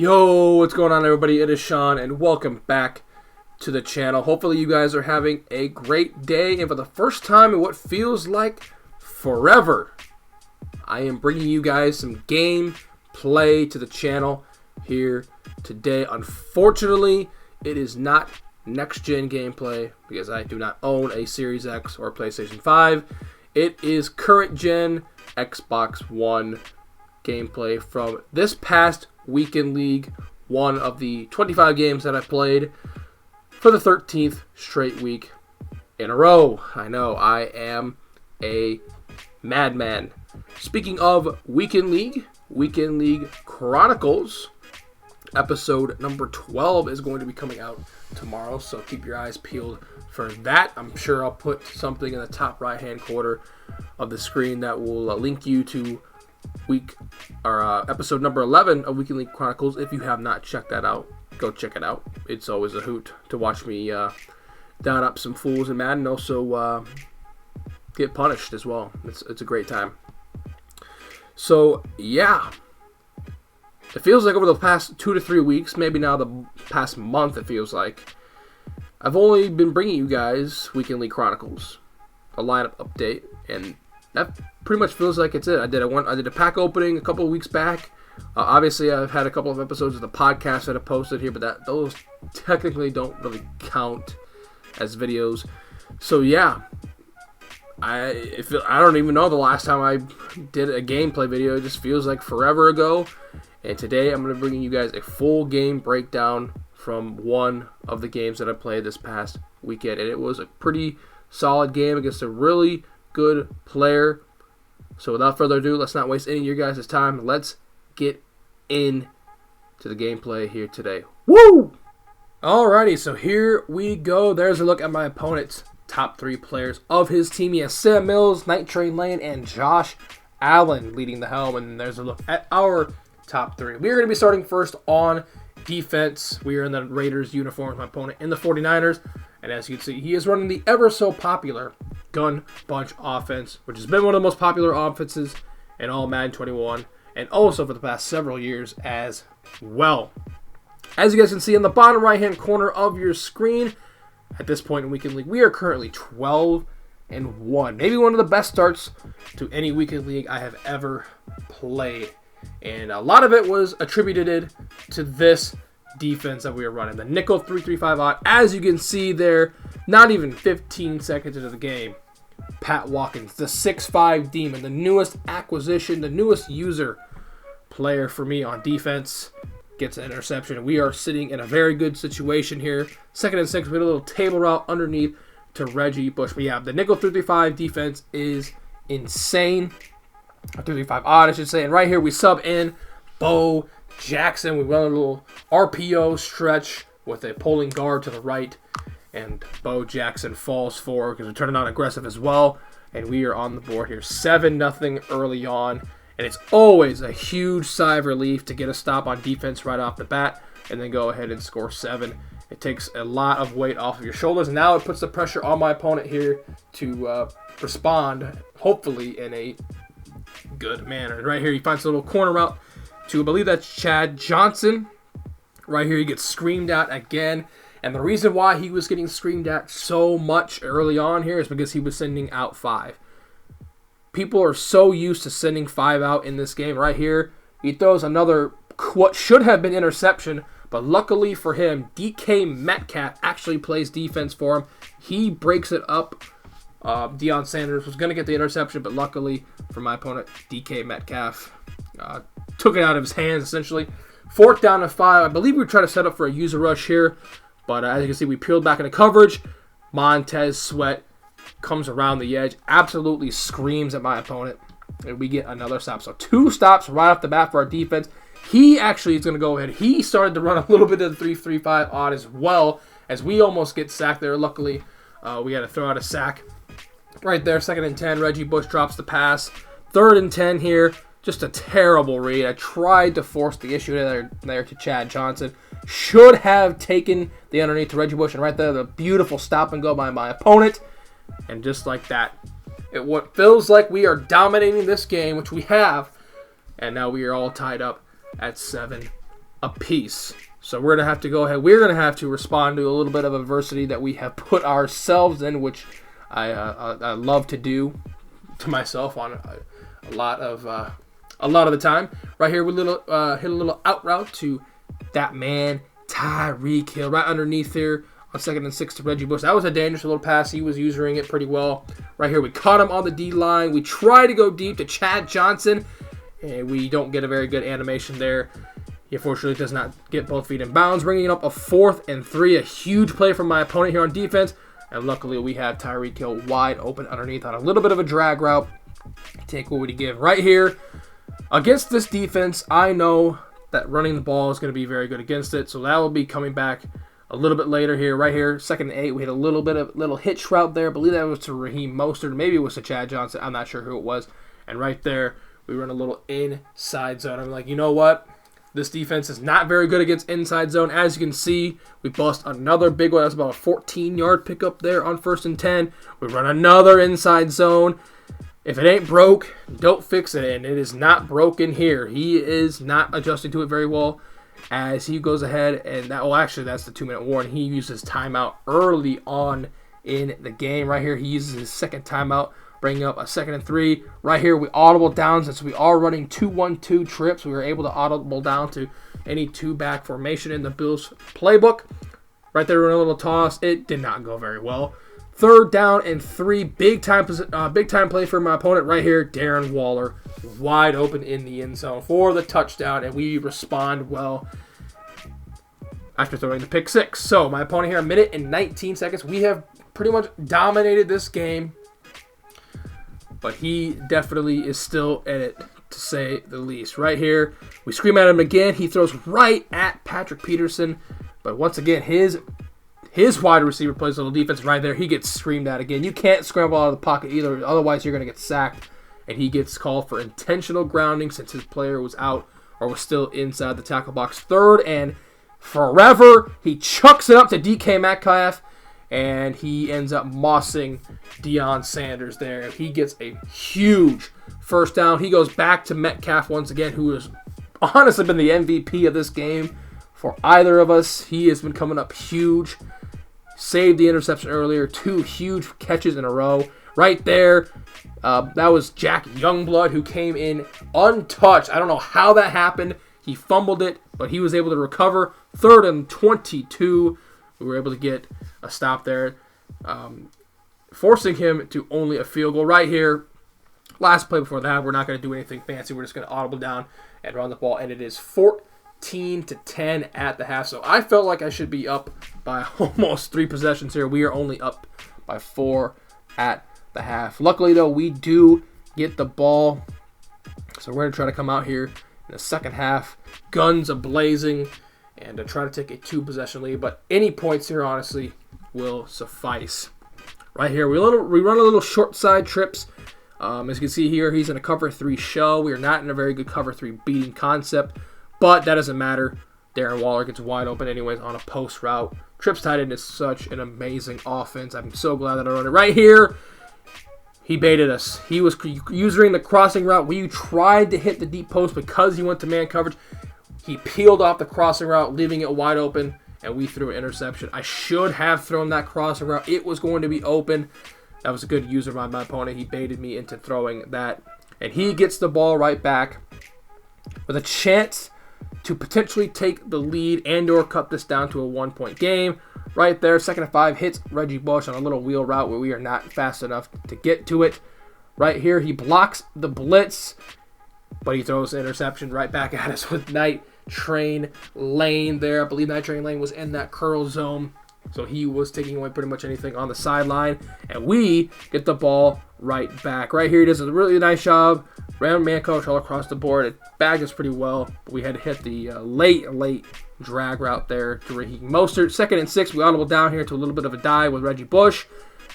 Yo, what's going on, everybody? It is Sean, and welcome back to the channel. Hopefully you guys are having a great day, and for the first time in what feels like forever, I am bringing you guys some gameplay to the channel here today. Unfortunately, it is not next-gen gameplay because I do not own a Series X or PlayStation 5. It is current-gen Xbox One gameplay from this past Weekend League, one of the 25 games that I played for the 13th straight week in a row. I know, I am a madman. Speaking of Weekend League Chronicles, episode number 12 is going to be coming out tomorrow, so keep your eyes peeled for that. I'm sure I'll put something in the top right-hand corner of the screen that will link you to episode number 11 of Weekend League Chronicles. If you have not checked that out, go check it out. It's always a hoot to watch me down up some fools in Madden, and also get punished as well. It's a great time. So yeah, it feels like over the past 2 to 3 weeks, maybe now the past month, it feels like I've only been bringing you guys Weekend League Chronicles, a lineup update, and that pretty much feels like it's it. I did a pack opening a couple of weeks back. Obviously, I've had a couple of episodes of the podcast that I posted here, but those technically don't really count as videos. So yeah, I don't even know the last time I did a gameplay video. It just feels like forever ago. And today I'm going to bring you guys a full game breakdown from one of the games that I played this past weekend, and it was a pretty solid game against a really good player. So without further ado, let's not waste any of your guys' time. Let's get in to the gameplay here today. Woo! Alrighty, so here we go. There's a look at my opponent's top 3 players of his team. He has Sam Mills, Night Train Lane, and Josh Allen leading the helm. And there's a look at our top 3. We are going to be starting first on defense. We are in the Raiders uniform. My opponent in the 49ers. And as you can see, he is running the ever so popular Gun Bunch offense, which has been one of the most popular offenses in all Madden 21, and also for the past several years as well. As you guys can see in the bottom right-hand corner of your screen, at this point in Weekend League, we are currently 12-1. Maybe one of the best starts to any Weekend League I have ever played. And a lot of it was attributed to this defense that we are running. The nickel 3-3-5 odd. As you can see there, not even 15 seconds into the game, Pat Watkins, the 6'5 demon, the newest acquisition, the newest user player for me on defense, gets an interception. We are sitting in a very good situation here. 2nd and 6 with a little table route underneath to Reggie Bush. But yeah, the nickel 3-3-5 defense is insane. 3-3-5 odd, I should say. And right here we sub in Bo Jackson. We run a little RPO stretch with a pulling guard to the right, and Bo Jackson falls forward because we're turning on aggressive as well, and we are on the board here 7-0 early on. And it's always a huge sigh of relief to get a stop on defense right off the bat and then go ahead and score 7. It takes a lot of weight off of your shoulders, and now it puts the pressure on my opponent here to respond, hopefully in a good manner. And right here he finds a little corner route to, I believe that's Chad Johnson. Right here he gets screamed at again. And the reason why he was getting screamed at so much early on here is because he was sending out 5. People are so used to sending 5 out in this game. Right here, he throws another, what should have been interception, but luckily for him, DK Metcalf actually plays defense for him. He breaks it up. Deion Sanders was going to get the interception, but luckily for my opponent, DK Metcalf took it out of his hands, essentially. 4th down and 5. I believe we were trying to set up for a user rush here, but as you can see, we peeled back into coverage. Montez Sweat comes around the edge, absolutely screams at my opponent, and we get another stop. So 2 stops right off the bat for our defense. He actually is going to go ahead. He started to run a little bit of the 3-3-5 odd as well, as we almost get sacked there. Luckily, we had to throw out a sack right there. 2nd and 10. Reggie Bush drops the pass. 3rd and 10 here. Just a terrible read. I tried to force the issue there to Chad Johnson. Should have taken the underneath to Reggie Bush, and right there, the beautiful stop and go by my opponent. And just like that, what feels like we are dominating this game, which we have, and now we are all tied up at 7-7. apiece. So we're going to have to go ahead. We're going to have to respond to a little bit of adversity that we have put ourselves in, which I love to do to myself on a lot of the time. Right here, we hit a little out route to that man Tyreek Hill right underneath here on 2nd and 6 to Reggie Bush. That was a dangerous little pass. He was using it pretty well. Right here, we caught him on the D line. We try to go deep to Chad Johnson, and we don't get a very good animation there. He unfortunately does not get both feet in bounds, bringing up a 4th and 3. A huge play from my opponent here on defense. And luckily, we have Tyreek Hill wide open underneath on a little bit of a drag route. Take what would he give right here. Against this defense, I know that running the ball is going to be very good against it. So that will be coming back a little bit later here. Right here, 2nd and 8. We hit a little hitch route there. I believe that was to Raheem Mostert. Maybe it was to Chad Johnson. I'm not sure who it was. And right there, we run a little inside zone. I'm like, you know what? This defense is not very good against inside zone. As you can see, we bust another big one. That's about a 14-yard pickup there on 1st and 10. We run another inside zone. If it ain't broke, don't fix it. And it is not broken here. He is not adjusting to it very well as he goes ahead. And actually, that's the 2-minute warning. He uses timeout early on in the game. Right here, he uses his 2nd timeout, bringing up a 2nd and 3. Right here, we audible down. Since we are running 2-1-2 trips, we were able to audible down to any 2-back formation in the Bills playbook. Right there, run a little toss. It did not go very well. 3rd down and 3. Big time play for my opponent right here. Darren Waller wide open in the end zone for the touchdown, and we respond well after throwing the pick 6. So my opponent here, 1 minute and 19 seconds. We have pretty much dominated this game, but he definitely is still in it, to say the least. Right here, we scream at him again. He throws right at Patrick Peterson, but once again, his wide receiver plays a little defense right there. He gets screamed at again. You can't scramble out of the pocket either, otherwise you're going to get sacked. And he gets called for intentional grounding since his player was out or was still inside the tackle box. 3rd and forever. He chucks it up to DK Metcalf, and he ends up mossing Deion Sanders there. He gets a huge 1st down. He goes back to Metcalf once again, who has honestly been the MVP of this game for either of us. He has been coming up huge. Saved the interception earlier. 2 huge catches in a row. Right there, that was Jack Youngblood, who came in untouched. I don't know how that happened. He fumbled it, but he was able to recover. 3rd and 22. We were able to get a stop there, forcing him to only a field goal. Right here, last play before that, we're not going to do anything fancy. We're just going to audible down and run the ball, and it is 14-10 at the half. So I felt like I should be up by almost 3 possessions here. We are only up by 4 at the half. Luckily, though, we do get the ball. So we're going to try to come out here in the second half, guns a-blazing, and to try to take a 2-possession lead. But any points here, honestly, will suffice. Right here, we run a little short side trips. As you can see here, he's in a cover 3 shell. We are not in a very good cover 3 beating concept, but that doesn't matter. Darren Waller gets wide open anyways on a post route. Trips tight end is such an amazing offense. I'm so glad that I run it. Right here, he baited us. He was using the crossing route. We tried to hit the deep post because he went to man coverage. He peeled off the crossing route, leaving it wide open, and we threw an interception. I should have thrown that crossing route. It was going to be open. That was a good user by my opponent. He baited me into throwing that. And he gets the ball right back with a chance to potentially take the lead and or cut this down to a 1-point game. Right there, 2nd and 5, hits Reggie Bush on a little wheel route where we are not fast enough to get to it. Right here, he blocks the blitz, but he throws the interception right back at us with Night Train Lane there. I believe Night Train Lane was in that curl zone, so he was taking away pretty much anything on the sideline, and we get the ball right back. Right here, he does a really nice job. Round man coach all across the board. It bagged us pretty well, but we had to hit the late drag route there to Raheem Mostert. 2nd and 6, we audible down here to a little bit of a dive with Reggie Bush,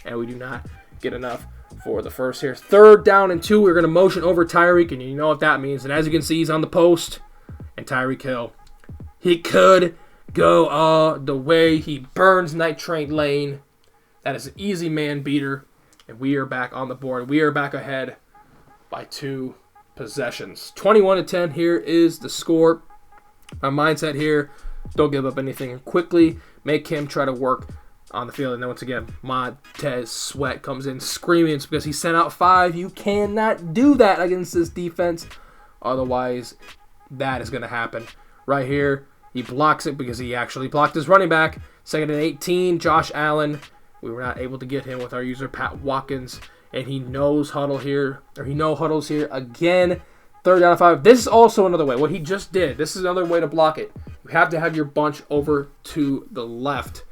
and we do not get enough for the first here. 3rd down and 2, we're going to motion over Tyreek, and you know what that means. And as you can see, he's on the post, and Tyreek Hill, he could go all the way. He burns Night Train Lane. That is an easy man beater, and we are back on the board. We are back ahead by 2 possessions. 21-10 here is the score. My mindset here, don't give up anything quickly. Make him try to work on the field. And then once again, Montez Sweat comes in screaming. It's because he sent out 5. You cannot do that against this defense. Otherwise, that is going to happen. Right here, he blocks it because he actually blocked his running back. 2nd and 18, Josh Allen. We were not able to get him with our user, Pat Watkins. And he knows huddles here again. 3rd down and 5. This is also another way. What he just did, this is another way to block it. You have to have your bunch over to the left.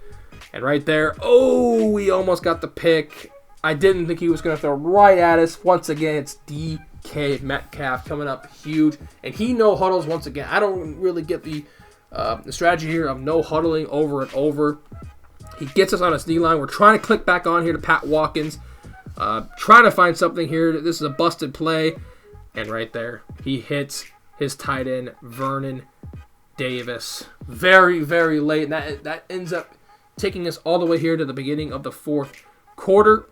And right there, oh, we almost got the pick. I didn't think he was going to throw right at us. Once again, it's DK Metcalf coming up huge. And he no huddles once again. I don't really get the strategy here of no huddling over and over. He gets us on his D-line. We're trying to click back on here to Pat Watkins. Trying to find something here. This is a busted play. And right there, he hits his tight end, Vernon Davis. Very, very late. And that ends up taking us all the way here to the beginning of the 4th quarter.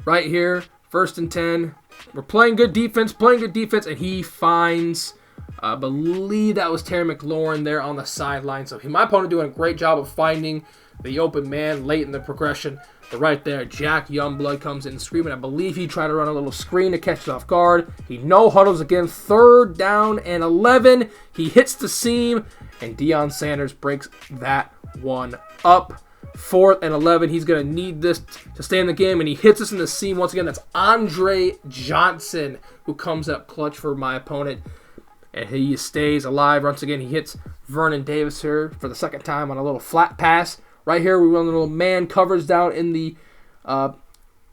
Right here, 1st and 10. We're playing good defense, and he finds, I believe that was Terry McLaurin there on the sideline. So my opponent doing a great job of finding the open man late in the progression. But right there, Jack Youngblood comes in screaming. I believe he tried to run a little screen to catch it off guard. He no huddles again. 3rd down and 11. He hits the seam, and Deion Sanders breaks that one up. 4th and 11. He's going to need this to stay in the game, and he hits us in the seam once again. That's Andre Johnson who comes up clutch for my opponent, and he stays alive. Once again, he hits Vernon Davis here for the 2nd time on a little flat pass. Right here, we run a little man coverage down in the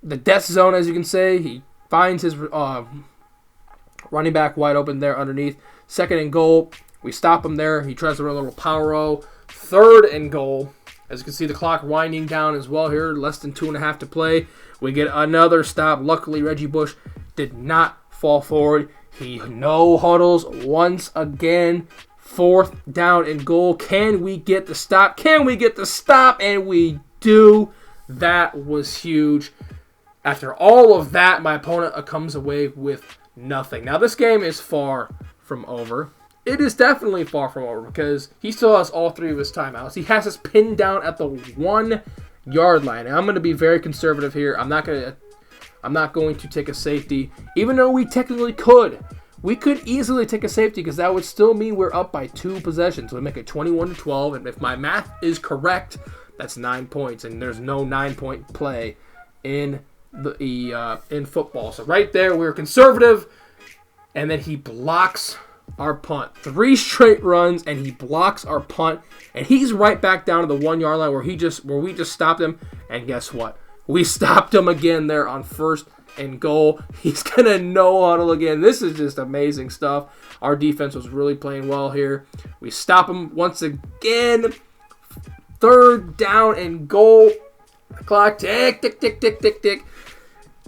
death zone, as you can say. He finds his running back wide open there underneath. 2nd and goal. We stop him there. He tries to run a little power row. 3rd and goal. As you can see, the clock winding down as well here. Less than 2.5 to play. We get another stop. Luckily, Reggie Bush did not fall forward. He no huddles once again. 4th down and goal. Can we get the stop? And we do. That was huge. After all of that, my opponent comes away with nothing. Now, this game is far from over. It is definitely far from over because he still has all 3 of his timeouts. He has us pinned down at the 1-yard line. And I'm going to be very conservative here. I'm not going to take a safety, even though we technically could. We could easily take a safety because that would still mean we're up by 2 possessions. We make it 21-12, and if my math is correct, that's 9 points, and there's no 9-point play in in football. So right there, we're conservative, and then he blocks our punt. 3 straight runs, and he blocks our punt, and he's right back down to the 1-yard line where we just stopped him. And guess what? We stopped him again there on 1st and goal. He's gonna no huddle again. This is just amazing stuff. Our defense was really playing well here. We stop him once again. 3rd down and goal. Clock tick, tick, tick, tick, tick, tick.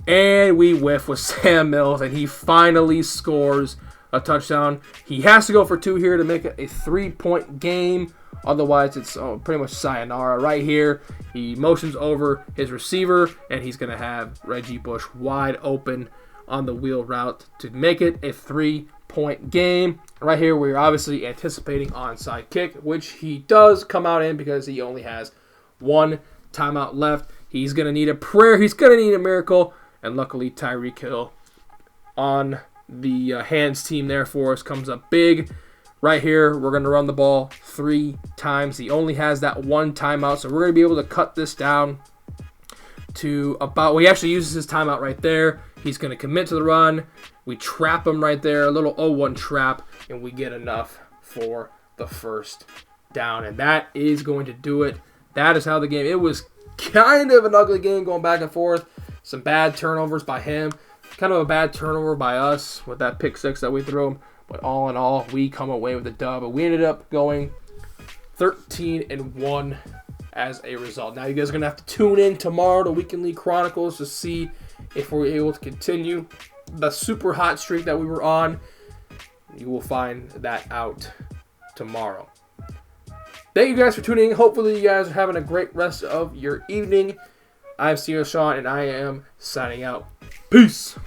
And we whiff with Sam Mills, and he finally scores a touchdown. He has to go for 2 here to make it a 3-point game. Otherwise, it's pretty much sayonara. Right here, he motions over his receiver, and he's going to have Reggie Bush wide open on the wheel route to make it a 3-point game. Right here, we're obviously anticipating onside kick, which he does come out in because he only has 1 timeout left. He's going to need a prayer. He's going to need a miracle. And luckily, Tyreek Hill on the hands team there for us comes up big. Right here, we're going to run the ball 3 times. He only has that 1 timeout, so we're going to be able to cut this down to about... Well, he actually uses his timeout right there. He's going to commit to the run. We trap him right there, a little 0-1 trap, and we get enough for the 1st down. And that is going to do it. That is how the game... It was kind of an ugly game going back and forth. Some bad turnovers by him. Kind of a bad turnover by us with that pick 6 that we threw him. But all in all, we come away with a dub. But we ended up going 13-1 as a result. Now you guys are going to have to tune in tomorrow to Weekend League Chronicles to see if we're able to continue the super hot streak that we were on. You will find that out tomorrow. Thank you guys for tuning in. Hopefully you guys are having a great rest of your evening. I'm CEO Shawn, and I am signing out. Peace.